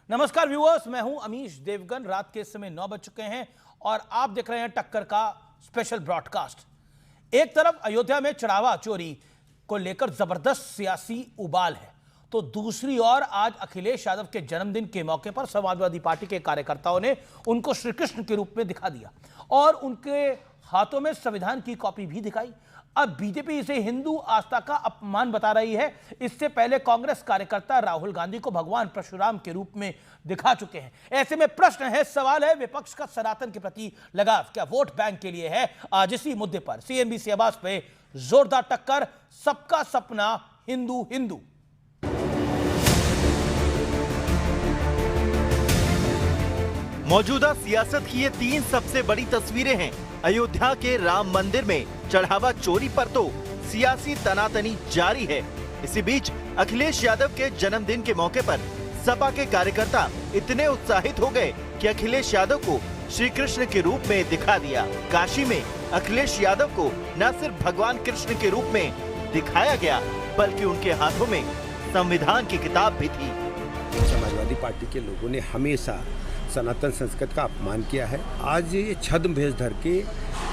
नमस्कार व्यूअर्स, मैं हूं अमीश देवगन। रात के समय 9 बज चुके हैं और आप देख रहे हैं टक्कर का स्पेशल ब्रॉडकास्ट। एक तरफ अयोध्या में चढ़ावा चोरी को लेकर जबरदस्त सियासी उबाल है, तो दूसरी ओर आज अखिलेश यादव के जन्मदिन के मौके पर समाजवादी पार्टी के कार्यकर्ताओं ने उनको श्री कृष्ण के रूप में दिखा दिया और उनके हाथों में संविधान की कॉपी भी दिखाई। अब बीजेपी इसे हिंदू आस्था का अपमान बता रही है। इससे पहले कांग्रेस कार्यकर्ता राहुल गांधी को भगवान परशुराम के रूप में दिखा चुके हैं। ऐसे में प्रश्न है, सवाल है, विपक्ष का सनातन के प्रति लगाव क्या वोट बैंक के लिए है? आज इसी मुद्दे पर सीएनबीसी आवाज पे जोरदार टक्कर, सबका सपना हिंदू हिंदू। मौजूदा सियासत की ये 3 सबसे बड़ी तस्वीरें हैं। अयोध्या के राम मंदिर में चढ़ावा चोरी पर तो सियासी तनातनी जारी है। इसी बीच अखिलेश यादव के जन्मदिन के मौके पर सपा के कार्यकर्ता इतने उत्साहित हो गए कि अखिलेश यादव को श्री कृष्ण के रूप में दिखा दिया। काशी में अखिलेश यादव को न सिर्फ भगवान कृष्ण के रूप में दिखाया गया, बल्कि उनके हाथों में संविधान की किताब भी थी। समाजवादी पार्टी के लोगों ने हमेशा सनातन संस्कृति का अपमान किया है। आज ये छद्म भेष धर के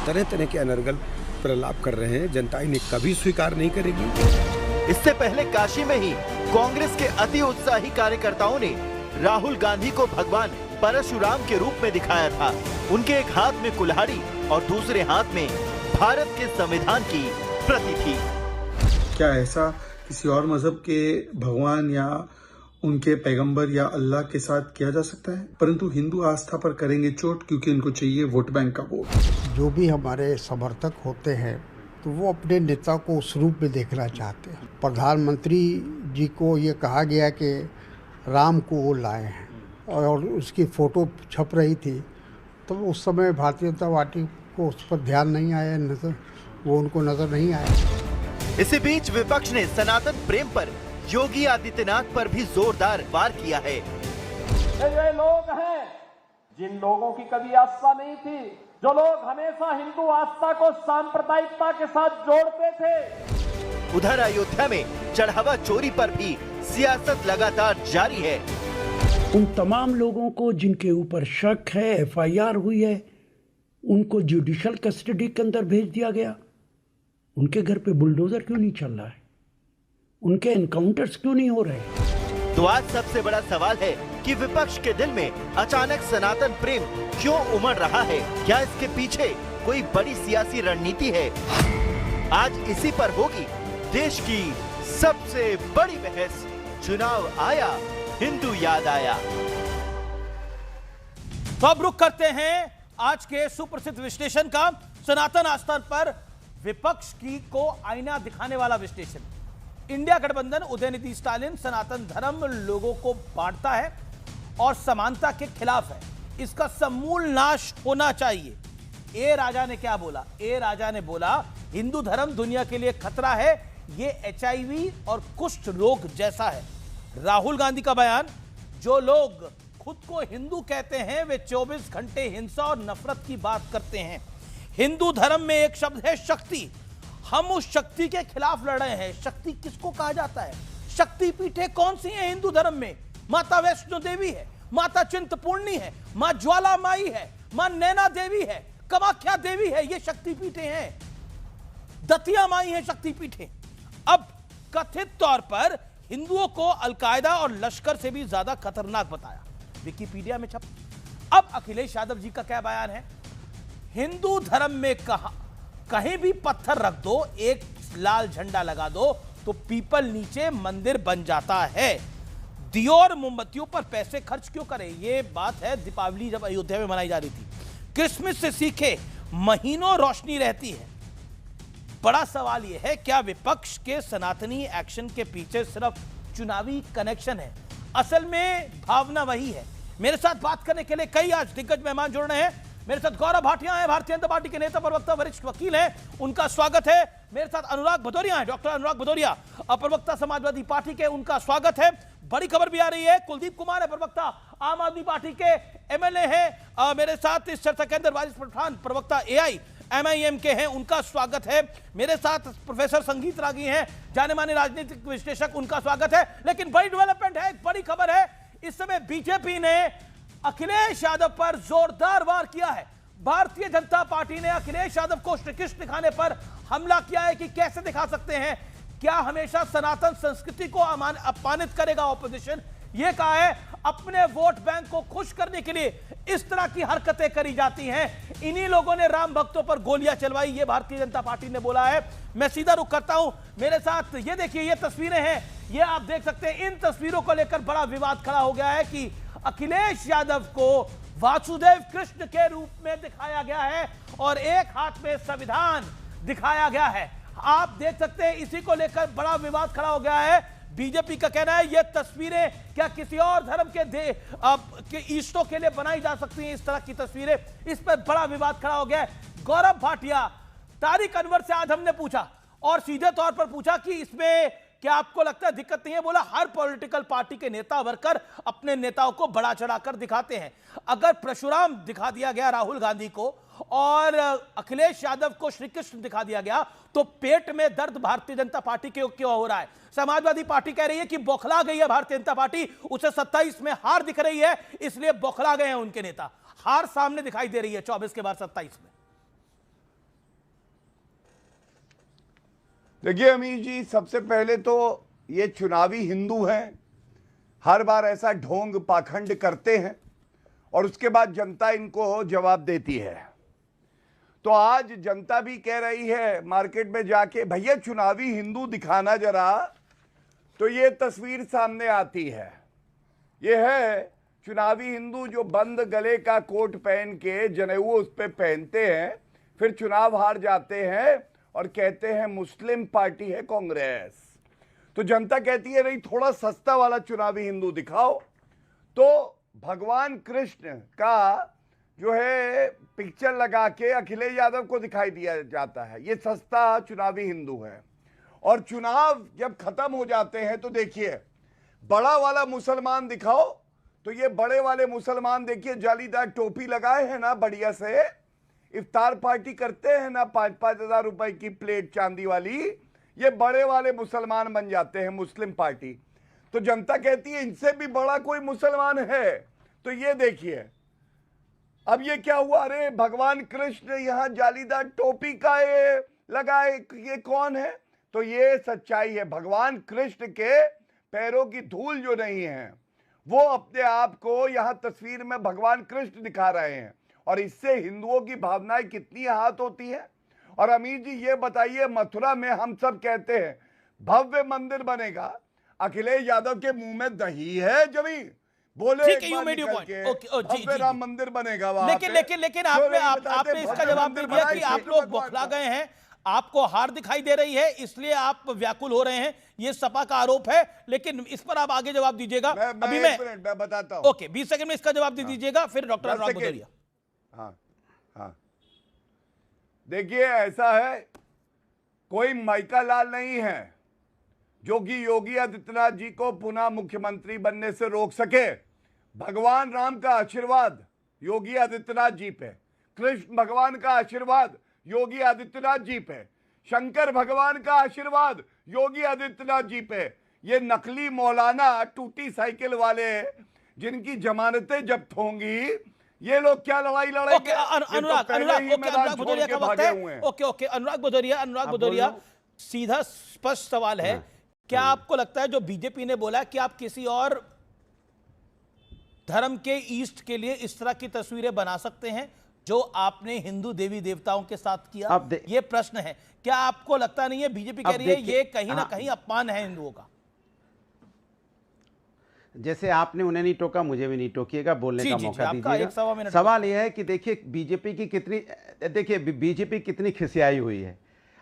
तरह तरह के अनर्गल प्रलाप कर रहे हैं, जनता इन्हें कभी स्वीकार नहीं करेगी। इससे पहले काशी में ही कांग्रेस के अति उत्साही कार्यकर्ताओं ने राहुल गांधी को भगवान परशुराम के रूप में दिखाया था। उनके एक हाथ में कुल्हाड़ी और दूसरे हाथ में भारत के संविधान की प्रति थी। क्या ऐसा किसी और मजहब के भगवान या उनके पैगंबर या अल्लाह के साथ किया जा सकता है? परंतु हिंदू आस्था पर करेंगे चोट, क्योंकि इनको चाहिए वोट बैंक का वोट। जो भी हमारे समर्थक होते हैं तो वो अपने नेता को उस रूप में देखना चाहते हैं। प्रधानमंत्री जी को ये कहा गया कि राम को वो लाए हैं और उसकी फोटो छप रही थी, तो उस समय भारतीय जनता पार्टी को उस पर ध्यान नहीं आया, वो उनको नजर नहीं आया। इसी बीच विपक्ष ने सनातन प्रेम पर योगी आदित्यनाथ पर भी जोरदार वार किया है। ये लोग हैं जिन लोगों की कभी आस्था नहीं थी, जो लोग हमेशा हिंदू आस्था को सांप्रदायिकता के साथ जोड़ते थे। उधर अयोध्या में चढ़ावा चोरी पर भी सियासत लगातार जारी है। उन तमाम लोगों को जिनके ऊपर शक है, एफआईआर हुई है, उनको जुडिशियल कस्टडी के अंदर भेज दिया गया। उनके घर पे बुलडोजर क्यों नहीं चल रहा है? उनके एनकाउंटर्स क्यों नहीं हो रहे? तो आज सबसे बड़ा सवाल है कि विपक्ष के दिल में अचानक सनातन प्रेम क्यों उमड़ रहा है? क्या इसके पीछे कोई बड़ी सियासी रणनीति है? आज इसी पर होगी देश की सबसे बड़ी बहस। चुनाव आया, हिंदू याद आया। तो अब रुख करते हैं आज के सुप्रसिद्ध विश्लेषण का, सनातन आस्था पर विपक्ष की को आईना दिखाने वाला विश्लेषण। इंडिया गठबंधन उदयनिधि स्टालिन सनातन धर्म लोगों को बांटता है और समानता के खिलाफ है। इसका समूल नाश होना चाहिए। ए राजा ने क्या बोला? ए राजा ने बोला हिंदू धर्म दुनिया के लिए खतरा है, ये एचआईवी और कुष्ठ रोग जैसा है। राहुल गांधी का बयान, जो लोग खुद को हिंदू कहते हैं वे 24 घंटे हिंसा और नफरत की बात करते हैं। हिंदू धर्म में एक शब्द है शक्ति, हम उस शक्ति के खिलाफ लड़ रहे हैं। शक्ति किसको कहा जाता है? शक्ति पीठे कौन सी हैं हिंदू धर्म में? माता वैष्णो देवी है, माता चिंतपूर्णी है, मां ज्वाला माई है, मां नैना देवी है, कामाख्या देवी है, ये शक्ति पीठे हैं। दतिया माई है शक्ति पीठे। अब कथित तौर पर हिंदुओं को अलकायदा और लश्कर से भी ज्यादा खतरनाक बताया, विकिपीडिया में छप। अब अखिलेश यादव जी का क्या बयान है? हिंदू धर्म में कहीं भी पत्थर रख दो, एक लाल झंडा लगा दो तो पीपल नीचे मंदिर बन जाता है। दियों और मोमबत्तियों पर पैसे खर्च क्यों करें? ये बात है दीपावली जब अयोध्या में मनाई जा रही थी। क्रिसमस से सीखे, महीनों रोशनी रहती है। बड़ा सवाल यह है, क्या विपक्ष के सनातनी एक्शन के पीछे सिर्फ चुनावी कनेक्शन है? असल में भावना वही है। मेरे साथ बात करने के लिए कई आज दिग्गज मेहमान जुड़ रहे हैं। मेरे साथ गौरव भाटिया हैं, भारतीय जनता पार्टी के नेता, प्रवक्ता, वरिष्ठ वकील हैं, उनका स्वागत है। मेरे साथ अनुराग भदौरिया हैं, डॉक्टर अनुराग भदौरिया, प्रवक्ता समाजवादी पार्टी के, उनका स्वागत है। बड़ी खबर भी आ रही है, कुलदीप कुमार है, प्रवक्ता आम आदमी पार्टी के, एमएलए हैं। मेरे साथ इस चर्चा के अंदर वारिस पठान, प्रवक्ता एआईएमआईएम के हैं, उनका स्वागत है। मेरे साथ प्रोफेसर संगीत रागी हैं, जाने माने राजनीतिक विश्लेषक, उनका स्वागत है। लेकिन बड़ी डेवलपमेंट है, एक बड़ी खबर है, इस समय में बीजेपी ने अखिलेश यादव पर जोरदार वार किया है। भारतीय जनता पार्टी ने अखिलेश यादव को श्री कृष्ण दिखाने पर हमला किया है कि कैसे दिखा सकते हैं, क्या हमेशा सनातन संस्कृति को अपमानित करेगा ऑपोजिशन। यह कहा है अपने वोट बैंक को खुश करने के लिए इस तरह की हरकतें करी जाती हैं। इन्हीं लोगों ने राम भक्तों पर गोलियां चलवाई, ये भारतीय जनता पार्टी ने बोला है। मैं सीधा रुख करता हूं, मेरे साथ ये देखिए, ये तस्वीरें हैं, ये आप देख सकते हैं। इन तस्वीरों को लेकर बड़ा विवाद खड़ा हो गया है कि अखिलेश यादव को वासुदेव कृष्ण के रूप में दिखाया गया है और एक हाथ में संविधान दिखाया गया है। आप देख सकते हैं इसी को लेकर बड़ा विवाद खड़ा हो गया है। बीजेपी का कहना है ये तस्वीरें क्या किसी और धर्म के इष्टों के लिए बनाई जा सकती हैं, इस तरह की तस्वीरें, इस पर बड़ा विवाद खड़ा हो गया है। गौरव भाटिया, तारिक अनवर से आज हमने पूछा और सीधे तौर पर पूछा कि इसमें क्या आपको लगता है दिक्कत नहीं है? बोला हर पॉलिटिकल पार्टी के नेता वर्कर अपने नेताओं को बड़ा चढ़ाकर दिखाते हैं। अगर परशुराम दिखा दिया गया राहुल गांधी को और अखिलेश यादव को श्री कृष्ण दिखा दिया गया तो पेट में दर्द भारतीय जनता पार्टी के क्यों हो रहा है? समाजवादी पार्टी कह रही है कि बौखला गई है भारतीय जनता पार्टी, उसे 27 में हार दिख रही है, इसलिए बौखला गए हैं उनके नेता। हार सामने दिखाई दे रही है 24 के बाद 27 में। देखिए अमीर जी, सबसे पहले तो ये चुनावी हिंदू हैं, हर बार ऐसा ढोंग पाखंड करते हैं और उसके बाद जनता इनको जवाब देती है। तो आज जनता भी कह रही है मार्केट में जाके, भैया चुनावी हिंदू दिखाना जरा, तो ये तस्वीर सामने आती है। ये है चुनावी हिंदू जो बंद गले का कोट पहन के जनेऊ उस पे पहनते हैं, फिर चुनाव हार जाते हैं और कहते हैं मुस्लिम पार्टी है कांग्रेस। तो जनता कहती है नहीं, थोड़ा सस्ता वाला चुनावी हिंदू दिखाओ। तो भगवान कृष्ण का जो है पिक्चर लगा के अखिलेश यादव को दिखाई दिया जाता है, ये सस्ता चुनावी हिंदू है। और चुनाव जब खत्म हो जाते हैं तो देखिए बड़ा वाला मुसलमान दिखाओ, तो ये बड़े वाले मुसलमान देखिए जालीदार टोपी लगाए हैं ना, बढ़िया से इफ्तार पार्टी करते हैं ना, 5-5 हजार रुपए की प्लेट चांदी वाली, ये बड़े वाले मुसलमान बन जाते हैं मुस्लिम पार्टी। तो जनता कहती है इनसे भी बड़ा कोई मुसलमान है। तो ये देखिए अब ये क्या हुआ, अरे भगवान कृष्ण यहाँ जालीदार टोपी का ये लगाए, ये कौन है? तो ये सच्चाई है, भगवान कृष्ण के पैरों की धूल जो नहीं है वो अपने आप को यहाँ तस्वीर में भगवान कृष्ण दिखा रहे हैं और इससे हिंदुओं की भावनाएं कितनी आहत होती है। और अमीर जी ये बताइए, मथुरा में हम सब कहते हैं भव्य मंदिर बनेगा, अखिलेश यादव के मुंह में दही है जमीन, बोले ठीक है, यू मेड योर पॉइंट। भव्य राम मंदिर बनेगा वहां लेकिन लेकिन लेकिन आपने इसका जवाब दे दिया कि आप लोग बौखला गए हैं, आपको हार दिखाई दे रही है, इसलिए आप व्याकुल हो रहे हैं, ये सपा का आरोप है। लेकिन इस पर आप आगे जवाब दीजिएगा। अभी मैं बताता हूं। ओके, 20 सेकंड में इसका जवाब दे दीजिएगा, फिर डॉक्टर अनुराग भदौरिया। हाँ, देखिए ऐसा है, कोई माइका लाल नहीं है जो कि योगी आदित्यनाथ जी को पुनः मुख्यमंत्री बनने से रोक सके। भगवान राम का आशीर्वाद योगी आदित्यनाथ जी पे, कृष्ण भगवान का आशीर्वाद योगी आदित्यनाथ जी पे, शंकर भगवान का आशीर्वाद योगी आदित्यनाथ जी पे। ये नकली मौलाना टूटी साइकिल वाले जिनकी जमानतें जब्त होंगी, ये लोग क्या लड़ाई लड़ेंगे? अनुराग भदौरिया का वक्त है। ओके, अनुराग भदौरिया, सीधा स्पष्ट सवाल है, क्या आपको लगता है जो बीजेपी ने बोला कि आप किसी और धर्म के ईस्ट के लिए इस तरह की तस्वीरें बना सकते हैं जो आपने हिंदू देवी देवताओं के साथ किया? ये प्रश्न है, क्या आपको लगता नहीं है बीजेपी कह रही है ये कहीं ना कहीं अपमान है हिंदुओं का? जैसे आपने उन्हें नहीं टोका, मुझे भी नहीं टोकिएगा, बोलने का मौका दीजिएगा। सवाल यह है कि देखिए बीजेपी कितनी खिसियाई हुई है।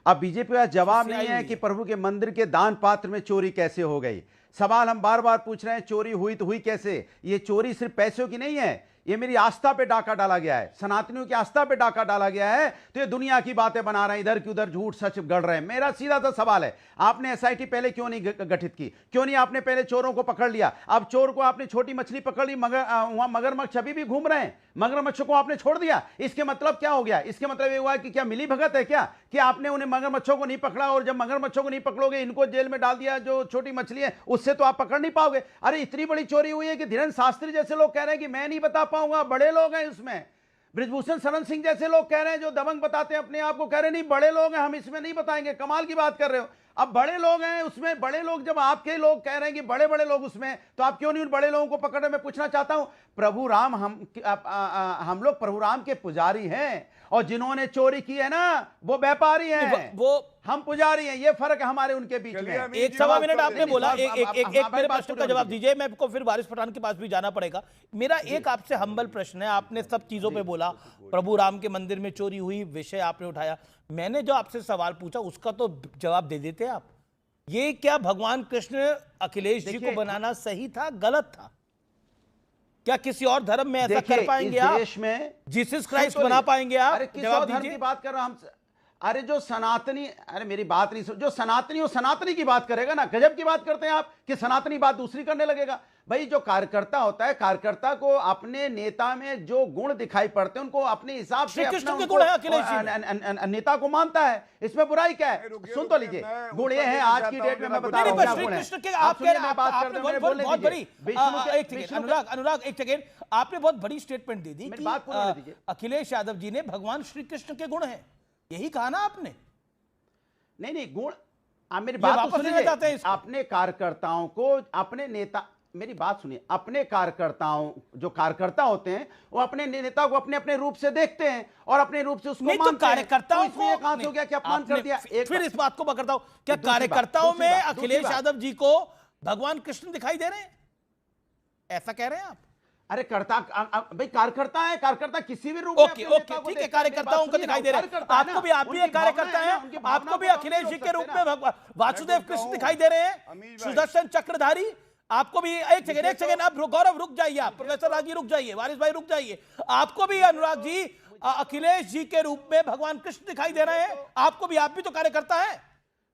अब बीजेपी का जवाब नहीं है कि प्रभु के मंदिर के दान पात्र में चोरी कैसे हो गई। सवाल हम बार बार पूछ रहे हैं, चोरी हुई तो हुई कैसे? ये चोरी सिर्फ पैसों की नहीं है, ये मेरी आस्था पे डाका डाला गया है, सनातनियों की आस्था पे डाका डाला गया है, तो ये दुनिया की बातें बना रहे हैं, इधर की उधर झूठ सच गढ़ रहे हैं। मेरा सीधा सा सवाल है, आपने एसआईटी पहले क्यों नहीं गठित की? क्यों नहीं आपने पहले चोरों को पकड़ लिया? अब चोर को आपने छोटी मछली पकड़ ली, मगर वहां मगरमच्छ अभी भी घूम रहे हैं, मगरमच्छ को आपने छोड़ दिया। इसके मतलब क्या हो गया? इसके मतलब ये हुआ कि क्या मिली भगत है क्या, कि आपने उन्हें मगरमच्छों को नहीं पकड़ा, और जब मगरमच्छों को नहीं पकड़ोगे इनको जेल में डाल दिया, जो छोटी मछली है उससे तो आप पकड़ नहीं पाओगे। अरे इतनी बड़ी चोरी हुई है कि धीरेन्द्र शास्त्री जैसे लोग कह रहे हैं कि मैं नहीं बता पाऊंगा, बड़े लोग हैं इसमें। बृजभूषण शरण सिंह जैसे लोग कह रहे हैं, जो दबंग बताते हैं अपने आप को, कह रहे हैं नहीं बड़े लोग हैं, हम इसमें नहीं बताएंगे। कमाल की बात कर रहे हो। अब बड़े लोग हैं उसमें, बड़े लोग जब आपके लोग कह रहे हैं कि बड़े बड़े लोग उसमें, तो आप क्यों नहीं उन बड़े लोगों को पकड़ रहे? मैं पूछना चाहता हूं, प्रभु राम, हम लोग प्रभु राम के पुजारी हैं, और जिन्होंने चोरी की है ना वो व्यापारी हैं, वो हम पुजारी हैं। ये फर्क है हमारे उनके बीच में। एक सवा मिनट आपने बोला, एक मेरे प्रश्न का जवाब दीजिए, मैं आपको फिर वारिस पठान के पास भी जाना पड़ेगा। मेरा एक आपसे हम्बल प्रश्न है, आपने सब चीजों पे बोला, प्रभु राम के मंदिर में चोरी हुई विषय आपने उठाया, मैंने जो आपसे सवाल पूछा उसका तो जवाब दे देते आप। ये क्या भगवान कृष्ण अखिलेश जी को बनाना सही था, गलत था? क्या किसी और धर्म में ऐसा कर पाएंगे आप? देश में जीसस क्राइस्ट बना पाएंगे आप? अरे किस और धर्म की बात कर रहा हूं? अरे जो सनातनी, अरे मेरी बात नहीं सुन, जो सनातनी वो सनातनी की बात करेगा ना। गजब की बात करते हैं आप कि सनातनी बात दूसरी करने लगेगा। भाई जो कार्यकर्ता होता है, कार्यकर्ता को अपने नेता में जो गुण दिखाई पड़ते हैं उनको अपने हिसाब से नेता को मानता है। इसमें बुराई क्या है? सुन तो लीजिए, गुण ये है आज की डेट में, मैं बता रहा हूं अनुराग एक सेकेंड, आपने बहुत बड़ी स्टेटमेंट दे दी कि अखिलेश यादव जी ने भगवान श्री कृष्ण के गुण हैं, यही कहा ना आपने? नहीं गुण, आप मेरी बात सुनिए। अपने कार्यकर्ताओं को, अपने नेता, मेरी बात सुनिए, अपने कार्यकर्ताओं, जो कार्यकर्ता होते हैं वो अपने नेता को अपने अपने रूप से देखते हैं और अपने रूप से उसको मानते हैं। कार्यकर्ताओं को कहां से हो गया कि अपमान कर दिया? फिर इस बात को पकड़ता हूं, क्या कार्यकर्ताओं में अखिलेश यादव जी को भगवान कृष्ण दिखाई दे रहे हैं, ऐसा कह रहे हैं आप? अरे भाई कार्यकर्ता है, कार्यकर्ता किसी भी रूप में। ओके ठीक है, कार्यकर्ताओं को दिखाई दे रहे हैं। आपको भी, आप भी एक कार्यकर्ता हैं, आपको भी अखिलेश जी के रूप में वासुदेव कृष्ण दिखाई दे रहे हैं, सुदर्शन चक्रधारी। आपको भी, एक सेकेंड आप गौरव रुक जाइए, आप प्रोफेसर रागी रुक जाइए, वारिस भाई रुक जाइए। आपको भी अनुराग जी अखिलेश जी के रूप में भगवान कृष्ण दिखाई दे रहे हैं? आपको भी, आप भी तो कार्यकर्ता है,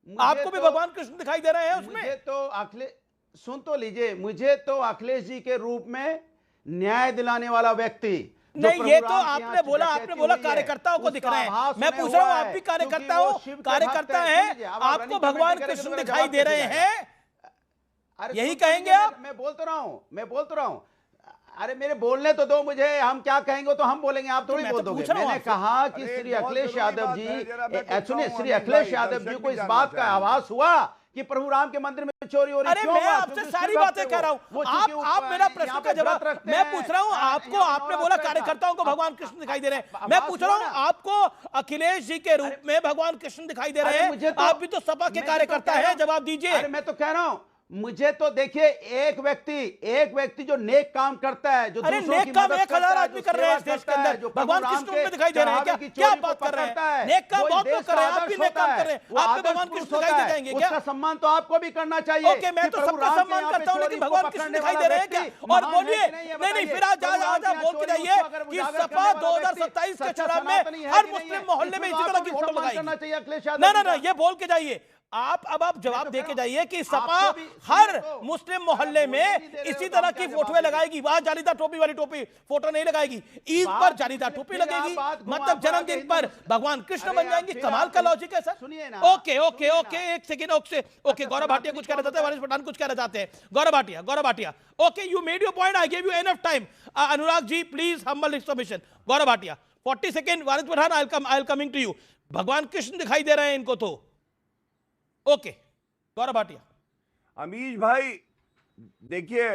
आपको भी भगवान कृष्ण दिखाई दे रहे हैं उसमें? तो अखिलेश, सुन तो लीजिए, मुझे तो अखिलेश जी के रूप में न्याय दिलाने वाला व्यक्ति नहीं, ये तो आपने बोला कार्यकर्ताओं को दिख रहे हैं। मैं पूछ रहा हूं, आप भी कार्यकर्ता हैं, आपको भगवान कृष्ण दिखाई दे रहे हैं, यही कहेंगे आप? मैं बोल तो रहा हूं। अरे मेरे बोलने तो दो मुझे, हम क्या कहेंगे तो हम बोलेंगे, आप थोड़ी बोल दोगे। मैंने कहा कि श्री अखिलेश यादव जी, सुनिए, श्री अखिलेश यादव जी को इस बात का आभास हुआ कि प्रभु राम के मंदिर में चोरी हो रही है। अरे मैं आपसे सारी बातें कह रहा हूं, आप मेरा प्रश्न का जवाब, मैं पूछ रहा हूं आपको, आपने बोला कार्यकर्ताओं को भगवान कृष्ण दिखाई दे रहे हैं, मैं पूछ रहा हूं आपको अखिलेश जी के रूप में भगवान कृष्ण दिखाई दे रहे हैं? आप भी तो सपा के कार्यकर्ता हैं, जवाब दीजिए। अरे मैं तो कह रहा हूं, मुझे तो देखिए, एक व्यक्ति जो नेक काम करता है, जो नेक काम 1000 आदमी कर रहे हैं इस देश के अंदर, भगवान कृष्ण में दिखाई दे रहे हैं क्या बात कर रहे हैं? नेक काम बहुत लोग कर रहे हैं, आप भी नेक काम कर रहे हैं, आप भगवान कृष्ण दिखाई दे जाएंगे क्या? उसका सम्मान तो आपको भी करना चाहिए। ओके, मैं तो सबका सम्मान करता हूं, लेकिन भगवान कृष्ण दिखाई दे रहे हैं क्या? और बोलिए, नहीं, फिर आज बोल के जाइए कि सपा 2027 के चुनाव में हर मुस्लिम मोहल्ले में इसी तरह की फोटो लगाएगी। ना, ये बोल के जाइए आप, अब आप जवाब दे के जाइए कि सपा हर मुस्लिम मोहल्ले में इसी तरह की फोटोएं लगाएगी, वहां जालीदार टोपी वाली फोटो नहीं लगाएगी, ईद पर जालीदार टोपी लगेगी, मतलब जन्मदिन पर भगवान कृष्ण बन जाएंगे। कमाल का लॉजिक है सर। ओके, एक सेकेंड, ओके, गौरव भाटिया कुछ कहना चाहते हैं, वारिस पठान कुछ कहना चाहते हैं। Gaurav Bhatia, okay, you made your point, I give you enough time. Anurag ji please humble submission. Gaurav Bhatia 40 second, Waris Pathan I am coming to you. भगवान कृष्ण दिखाई दे रहे हैं इनको तो, ओके, गौरव भाटिया। अमीश भाई देखिए,